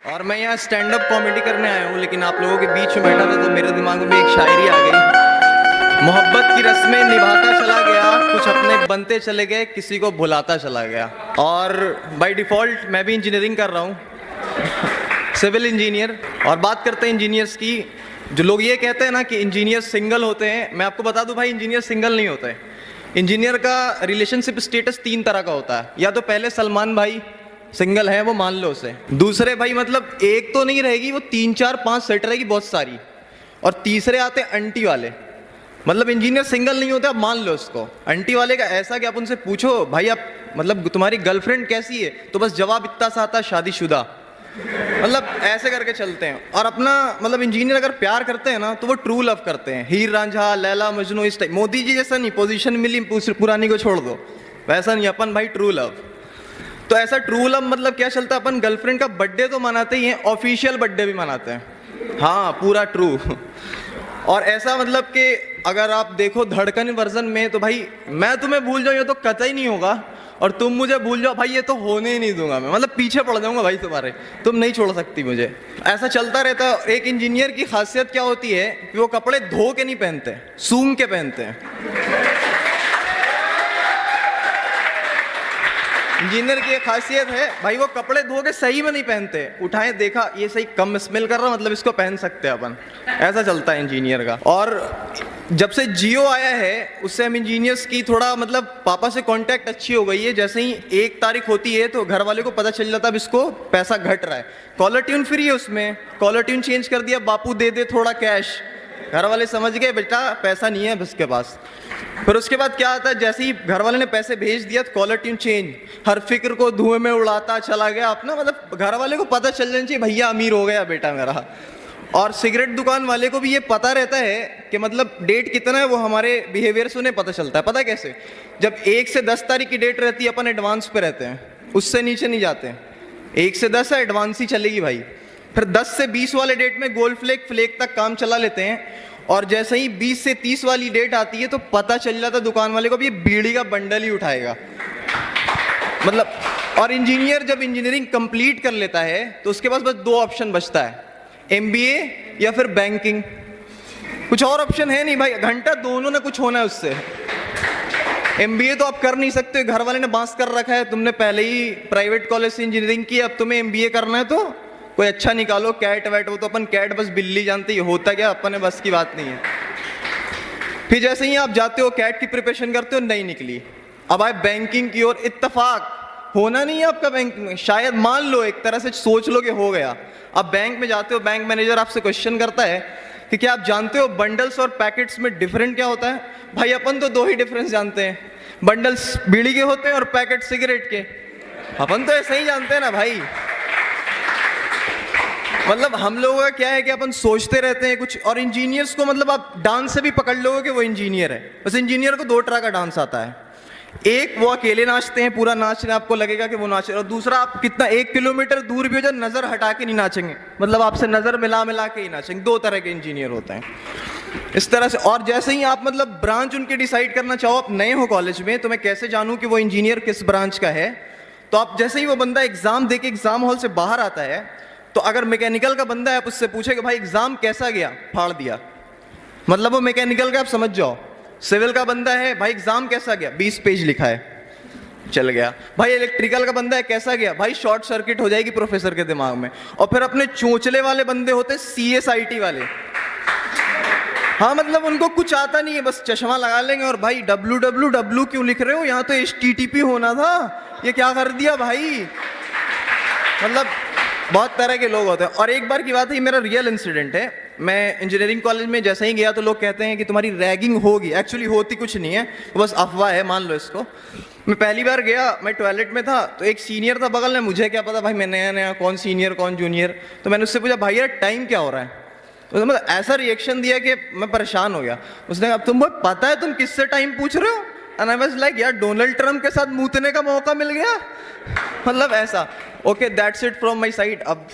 और मैं यहाँ स्टैंड अप कॉमेडी करने आया हूँ, लेकिन आप लोगों के बीच में बैठा था तो मेरे दिमाग में एक शायरी आ गई। मोहब्बत की रस्में निभाता चला गया, कुछ अपने बनते चले गए, किसी को भुलाता चला गया। और बाय डिफ़ॉल्ट मैं भी इंजीनियरिंग कर रहा हूँ, सिविल इंजीनियर। और बात करते हैं इंजीनियर्स की। जो लोग ये कहते हैं ना कि इंजीनियर सिंगल होते हैं, मैं आपको बता दूं भाई, इंजीनियर सिंगल नहीं होते हैं। इंजीनियर का रिलेशनशिप स्टेटस 3 तरह का होता है। या तो पहले सलमान भाई सिंगल है, वो मान लो उसे। दूसरे भाई मतलब एक तो नहीं रहेगी, वो 3 4 5 सेट रहेगी बहुत सारी। और तीसरे आते हैं आंटी वाले, मतलब इंजीनियर सिंगल नहीं होते, आप मान लो उसको। आंटी वाले का ऐसा कि आप उनसे पूछो भाई आप मतलब तुम्हारी गर्लफ्रेंड कैसी है, तो बस जवाब इतना सा आता, शादीशुदा। मतलब ऐसे करके चलते हैं। और अपना मतलब इंजीनियर अगर प्यार करते हैं ना तो वो ट्रू लव करते हैं, हीर रांझा लैला मजनू इस टाइप। मोदी जी जैसा नहीं, पोजीशन मिली पुरानी को छोड़ दो, वैसा नहीं। अपन भाई ट्रू लव। तो ऐसा ट्रू लव मतलब क्या चलता है, अपन गर्लफ्रेंड का बर्थडे तो मनाते ही हैं, ऑफिशियल बर्थडे भी मनाते हैं, हाँ पूरा ट्रू। और ऐसा मतलब कि अगर आप देखो धड़कन वर्जन में, तो भाई मैं तुम्हें भूल जाऊँ ये तो कतई नहीं होगा, और तुम मुझे भूल जाओ भाई ये तो होने ही नहीं दूंगा मैं, मतलब पीछे पड़ जाऊंगा भाई तुम्हारे, तुम नहीं छोड़ सकती मुझे। ऐसा चलता रहता है। एक इंजीनियर की खासियत क्या होती है कि वो कपड़े धो के नहीं पहनते, सूंघ के पहनते हैं। इंजीनियर की एक खासियत है भाई, वो कपड़े धो के सही में नहीं पहनते, उठाए देखा ये सही कम स्मेल कर रहा, मतलब इसको पहन सकते हैं अपन। ऐसा चलता है इंजीनियर का। और जब से जियो आया है उससे हम इंजीनियर्स की थोड़ा मतलब पापा से कांटेक्ट अच्छी हो गई है। जैसे ही 1 तारीख होती है तो घर वाले को पता चल जाता है अब इसको पैसा घट रहा है। कॉलर ट्यून फ्री है उसमें, कॉलर ट्यून चेंज कर दिया, बापू दे दे थोड़ा कैश। घर वाले समझ गए बेटा पैसा नहीं है उसके पास। फिर उसके बाद क्या आता है, जैसे ही घर वाले ने पैसे भेज दिया तो कॉलर ट्यून चेंज, हर फिक्र को धुएं में उड़ाता चला गया अपना। मतलब घर वाले को पता चल जाना चाहिए भैया अमीर हो गया बेटा मेरा। और सिगरेट दुकान वाले को भी ये पता रहता है कि मतलब डेट कितना है, वो हमारे बिहेवियर से उन्हें पता चलता है। पता है कैसे? जब 1 से 10 तारीख की डेट रहती है अपन एडवांस पे रहते हैं, उससे नीचे नहीं जाते। 1 से 10 है एडवांस ही चलेगी भाई। फिर 10 से 20 वाले डेट में गोल्ड फ्लेक तक काम चला लेते हैं। और जैसे ही 20 से 30 वाली डेट आती है तो पता चल जाता है दुकान वाले को भी ये बीड़ी का बंडल ही उठाएगा मतलब। और इंजीनियर जब इंजीनियरिंग कंप्लीट कर लेता है तो उसके पास बस 2 ऑप्शन बचता है, MBA या फिर बैंकिंग। कुछ और ऑप्शन है नहीं भाई, घंटा दोनों ने कुछ होना है उससे। MBA तो आप कर नहीं सकते, घर वाले ने बांस कर रखा है, तुमने पहले ही प्राइवेट कॉलेज से इंजीनियरिंग की, अब तुम्हें MBA करना है तो कोई अच्छा निकालो, कैट वैट। वो तो अपन कैट बस बिल्ली जानते ही, होता क्या अपने बस की बात नहीं है। फिर जैसे ही आप जाते हो कैट की प्रिपरेशन करते हो, नहीं निकली, अब आए बैंकिंग की ओर। इत्तेफाक होना नहीं है आपका बैंकिंग में, शायद मान लो एक तरह से सोच लो कि हो गया। अब बैंक में जाते हो, बैंक मैनेजर आपसे क्वेश्चन करता है कि क्या आप जानते हो बंडल्स और पैकेट्स में डिफरेंट क्या होता है? भाई अपन तो 2 ही डिफरेंस जानते हैं, बंडल्स बीड़ी के होते हैं और पैकेट सिगरेट के। अपन तो ऐसा ही जानते हैं ना भाई। मतलब हम लोगों का क्या है कि अपन सोचते रहते हैं कुछ। और इंजीनियर्स को मतलब आप डांस से भी पकड़ लोगे कि वो इंजीनियर है। बस इंजीनियर को 2 तरह का डांस आता है, एक वो अकेले नाचते हैं, पूरा नाच रहे आपको लगेगा कि वो नाच रहे, और दूसरा आप कितना 1 किलोमीटर दूर भी हो जाए नजर हटा के नहीं नाचेंगे, मतलब आपसे नजर मिला मिला के ही नाचेंगे। 2 तरह के इंजीनियर होते हैं इस तरह से। और जैसे ही आप मतलब ब्रांच उनके डिसाइड करना चाहो, आप नए हो कॉलेज में तो मैं कैसे जानूं कि वो इंजीनियर किस ब्रांच का है? तो आप जैसे ही वो बंदा एग्जाम दे के एग्जाम हॉल से बाहर आता है, तो अगर मैकेनिकल का बंदा है आप उससे पूछे कि भाई एग्जाम कैसा गया, फाड़ दिया, मतलब वो मैकेनिकल का, आप समझ जाओ। सिविल का बंदा है भाई एग्जाम कैसा गया, 20 पेज लिखा है, चल गया। भाई इलेक्ट्रिकल का बंदा है कैसा गया, भाई शॉर्ट सर्किट हो जाएगी प्रोफेसर के दिमाग में। और फिर अपने चोंचले वाले बंदे होते CSIT वाले, हाँ मतलब उनको कुछ आता नहीं है, बस चश्मा लगा लेंगे और भाई WWW क्यों लिख रहे हो, यहाँ तो HTTP होना था, ये क्या कर दिया भाई। मतलब बहुत तरह के लोग होते हैं। और एक बार की बात है, मेरा रियल इंसिडेंट है। मैं इंजीनियरिंग कॉलेज में जैसे ही गया तो लोग कहते हैं कि तुम्हारी रैगिंग होगी, एक्चुअली होती कुछ नहीं है, बस अफवाह है, मान लो इसको। मैं पहली बार गया, मैं टॉयलेट में था तो एक सीनियर था बगल में, मुझे क्या पता भाई मैं नया नया, कौन सीनियर कौन जूनियर। तो मैंने उससे पूछा भाई यार टाइम क्या हो रहा है? तो मतलब ऐसा रिएक्शन दिया कि मैं परेशान हो गया। उसने कहा तुम पता है तुम किससे टाइम पूछ रहे हो? एंड आई वाज लाइक यार डोनाल्ड ट्रम्प के साथ मूतने का मौका मिल गया, मतलब ऐसा। Okay that's it from my side. अब